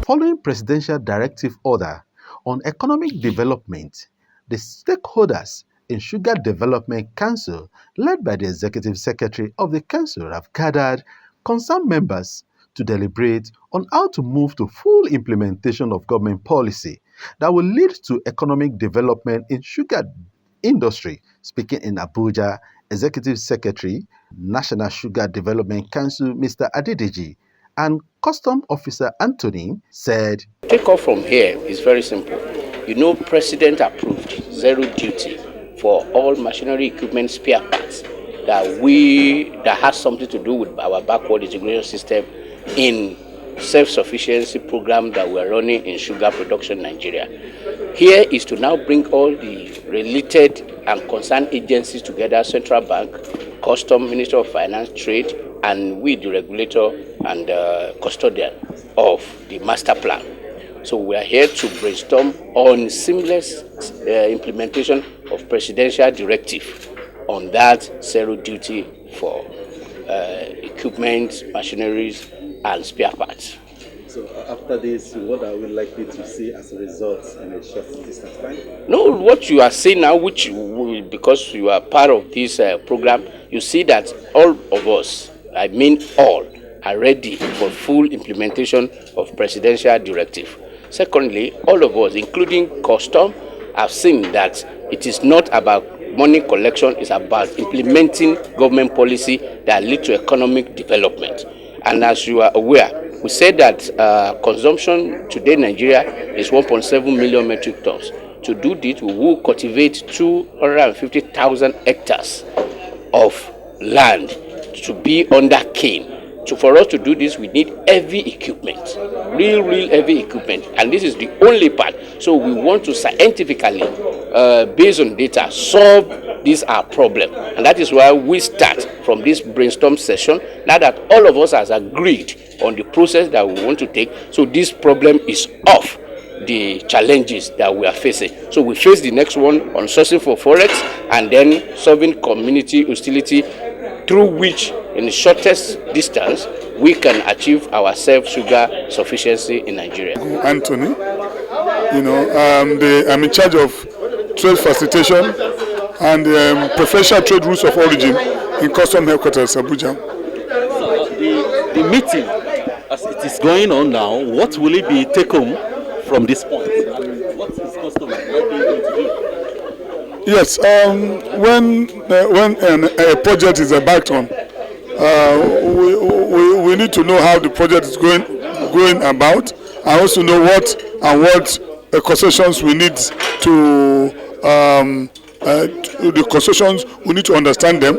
Following Presidential Directive Order on Economic Development, the stakeholders in Sugar Development Council, led by the Executive Secretary of the Council, have gathered concerned members to deliberate on how to move to full implementation of government policy that will lead to economic development in sugar industry. Speaking in Abuja, Executive Secretary, National Sugar Development Council, Mr. Adedeji, and Custom Officer Anthony said, Take off from here is very simple. You know, President approved zero duty for all machinery, equipment, spare parts that has something to do with our backward integration system in self-sufficiency program that we are running in sugar production in Nigeria. Here is to now bring all the related and concerned agencies together, Central Bank, Custom, Minister of Finance, Trade, and we, the regulator and custodian of the master plan. So we are here to brainstorm on seamless implementation of presidential directive on that zero duty for equipment, machineries, and spare parts. So after this, what are we likely to see as a result in a short distance time? No, what you are seeing now, because you are part of this program, you see that all of us, I mean all, are ready for full implementation of presidential directive. Secondly, all of us, including Custom, have seen that it is not about money collection, it's about implementing government policy that lead to economic development. And as you are aware, we said that consumption today in Nigeria is 1.7 million metric tons. To do this, we will cultivate 250,000 hectares of land to be under cane. So for us to do this, we need heavy equipment, real heavy equipment. And this is the only part. So we want to scientifically, based on data, solve this our problem. And that is why we start from this brainstorm session, now that all of us has agreed on the process that we want to take. So this problem is off the challenges that we are facing. So we face the next one on sourcing for forex and then solving community hostility, through which in the shortest distance we can achieve our self-sugar sufficiency in Nigeria. Anthony, I'm in charge of trade facilitation and preferential trade routes of origin in Custom Headquarters, Abuja. The meeting, as it is going on now, what will it be take home from this point? What is Custom? What are you going to do? Yes, when a project is embarked on, we need to know how the project is going about, and also know what concessions we need to the concessions we need to understand them,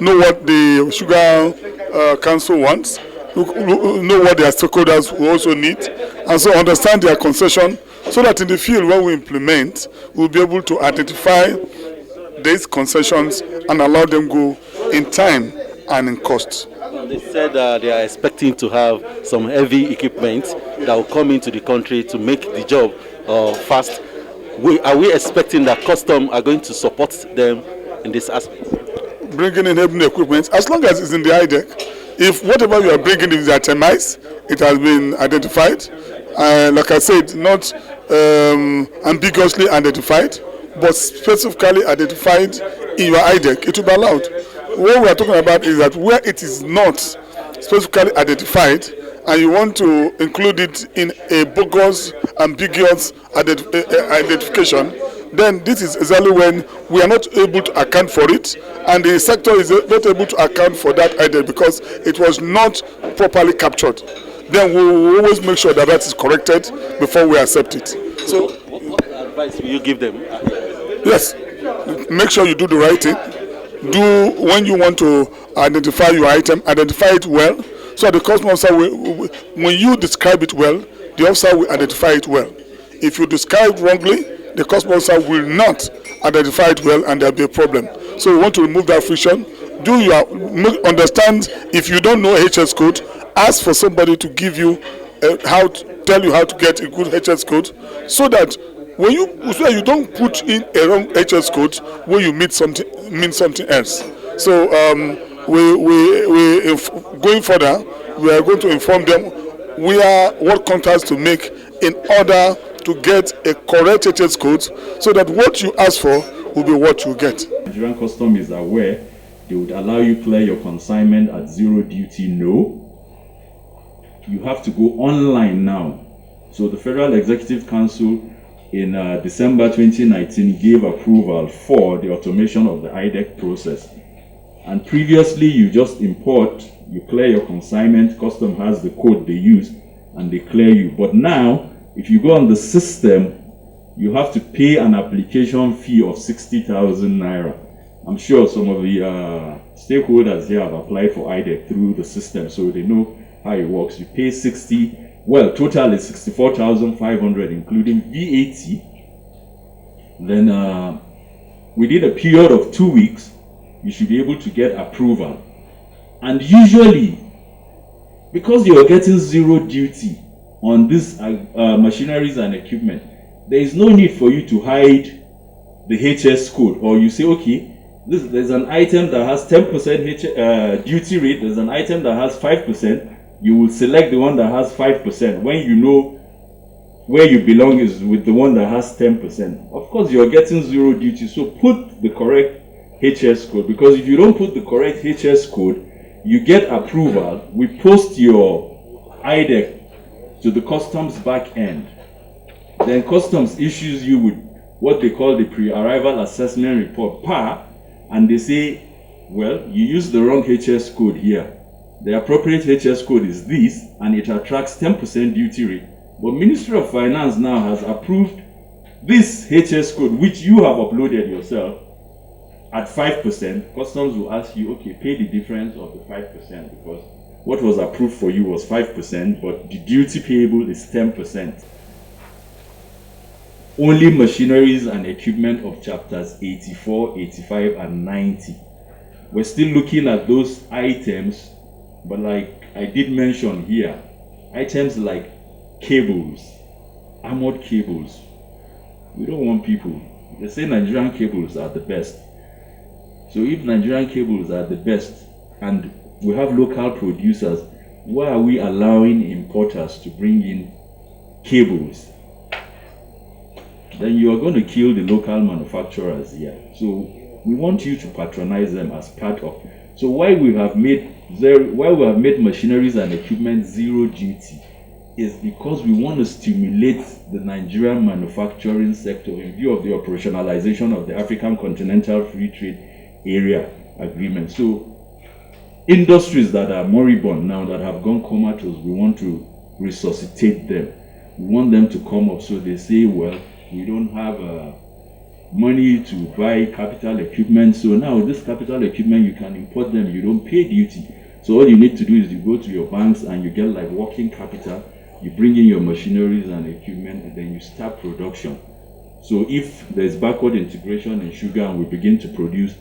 know what the Sugar Council wants, know what their stakeholders will also need, and so understand their concession, so that in the field when we implement, we'll be able to identify these concessions and allow them go in time and in cost. They said they are expecting to have some heavy equipment that will come into the country to make the job fast. Are we expecting that Custom are going to support them in this aspect? Bringing in heavy equipment, as long as it's in the IDEC, if whatever you are bringing is itemized, it has been identified. Like I said, not ambiguously identified, but specifically identified in your IDEC, it will be allowed. What we are talking about is that where it is not specifically identified and you want to include it in a bogus, ambiguous identification, then this is exactly when we are not able to account for it, and the sector is not able to account for that idea because it was not properly captured. Then we will always make sure that is corrected before we accept it. So, what advice will you give them? Yes, make sure you do the right thing. When you want to identify your item, identify it well, so the customer officer when you describe it well, the officer will identify it well. If you describe wrongly, the customer officer will not identify it well, and there'll be a problem. So we want to remove that friction. Understand, if you don't know HS code, ask for somebody to give you tell you how to get a good HS code, so that when you don't put in a wrong HS code when you mean something else. So we going further, we are going to inform them we are what contracts to make in order to get a correct HS code so that what you ask for will be what you get. Nigerian Custom is aware they would allow you clear your consignment at zero duty. No. You have to go online now. So the Federal Executive Council in December 2019 gave approval for the automation of the IDEC process. And previously you just import, you clear your consignment, custom has the code they use and they clear you. But now, if you go on the system, you have to pay an application fee of 60,000 Naira. I'm sure some of the stakeholders here have applied for IDEC through the system, so they know how it works. You pay 60, well, total is 64,500, including VAT. Then within a period of 2 weeks, you should be able to get approval. And usually, because you're getting zero duty on these machineries and equipment, there is no need for you to hide the HS code, or you say, okay, there's an item that has 10% duty rate, there's an item that has 5%, you will select the one that has 5% when you know where you belong is with the one that has 10%. Of course, you're getting zero duty, so put the correct HS code, because if you don't put the correct HS code, you get approval, we post your IDEC to the customs back end. Then customs issues you with what they call the pre-arrival assessment report, PAR, and they say, well, you used the wrong HS code here. The appropriate HS code is this, and it attracts 10% duty rate. But Ministry of Finance now has approved this HS code, which you have uploaded yourself, at 5%. Customs will ask you, okay, pay the difference of the 5%, because what was approved for you was 5%, but the duty payable is 10%. Only machineries and equipment of chapters 84, 85, and 90. We're still looking at those items, but like I did mention here, items like cables, armored cables. We don't want people. They say Nigerian cables are the best. So if Nigerian cables are the best and we have local producers, why are we allowing importers to bring in cables? Then you are going to kill the local manufacturers here. So we want you to patronize them as part of. So why we have made machineries and equipment zero duty is because we want to stimulate the Nigerian manufacturing sector in view of the operationalization of the African Continental Free Trade Area Agreement. So industries that are moribund now, that have gone comatose, we want to resuscitate them. We want them to come up. So they say, well, we don't have money to buy capital equipment. So now this capital equipment, you can import them, you don't pay duty. So all you need to do is you go to your banks and you get like working capital, you bring in your machineries and equipment, and then you start production. So if there's backward integration in sugar and we begin to produce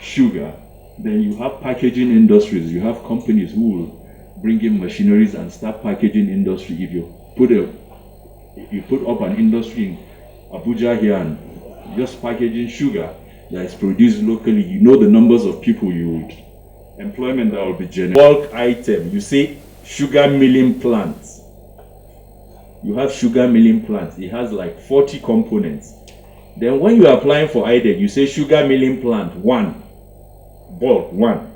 sugar, then you have packaging industries, you have companies who will bring in machineries and start packaging industry. If you put up an industry in Abuja here and just packaging sugar that is produced locally, you know the numbers of people you would, employment that will be generated. Bulk item, you say sugar milling plants. You have sugar milling plants, it has like 40 components. Then when you are applying for IDEC, you say sugar milling plant 1, bulk 1.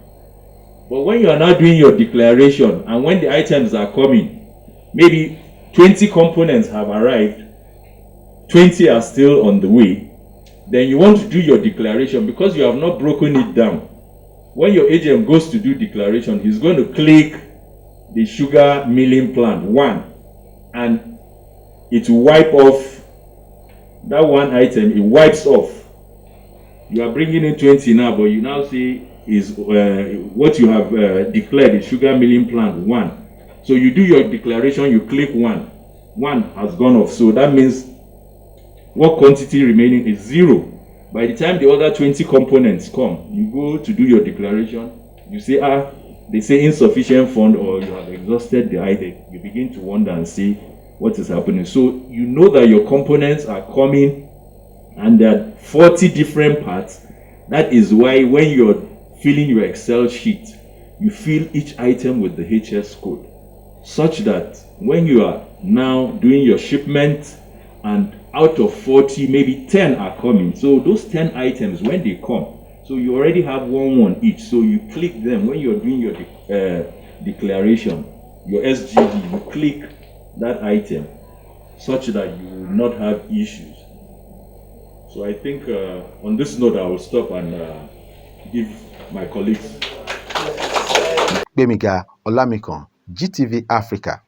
But when you are now doing your declaration and when the items are coming, maybe 20 components have arrived, 20 are still on the way, then you want to do your declaration because you have not broken it down. When your agent goes to do declaration, he's going to click the sugar milling plant 1 and it will wipe off that one item, it wipes off. You are bringing in 20 now, but you now say is what you have declared is sugar milling plant 1. So you do your declaration, you click 1. 1 has gone off. So that means what quantity remaining is 0. By the time the other 20 components come, you go to do your declaration, you say, they say insufficient fund or you have exhausted the IDEC. You begin to wonder and see what is happening. So you know that your components are coming and there are 40 different parts. That is why when you're filling your Excel sheet, you fill each item with the HS code. such that when you are now doing your shipment and out of 40, maybe 10 are coming. So those 10 items, when they come, so you already have one each. So you click them when you're doing your declaration, your SGD, you click that item such that you will not have issues. So I think on this note, I will stop and give my colleagues. Gbemiga Olamikon, GTV Africa.